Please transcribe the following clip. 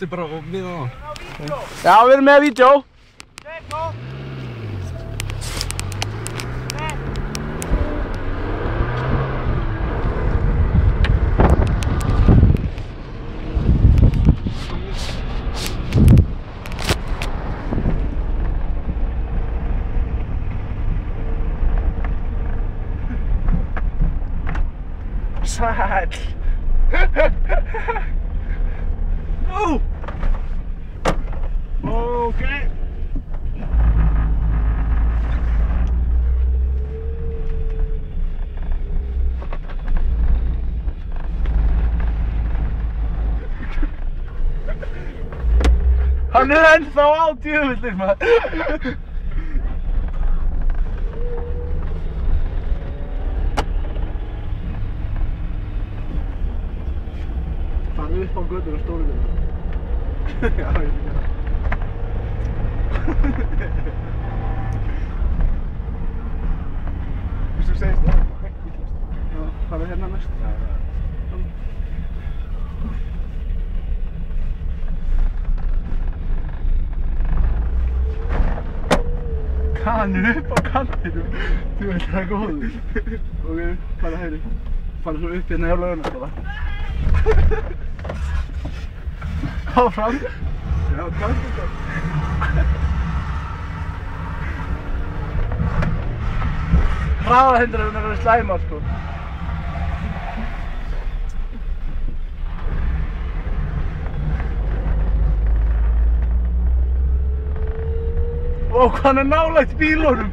Settu bara við á. Já, við erum með vídeo. Sæll. Nú. Ókei. Hann ennþá á djöfullinn, maður. Farðu upp á götur og stóru götur. Já, ég veit ekki það. Þú segist það? Já, farðu hérna næst. Hann upp á kantinu. Þú veit það er góður. Ok, farðu hægri. Farðu svo upp hérna hjá Laugarnesskóla. Áfram. Já, kannski það. Hraðahindranir eru slæmar, sko. Ó, hvað hann er nálægt bílunum.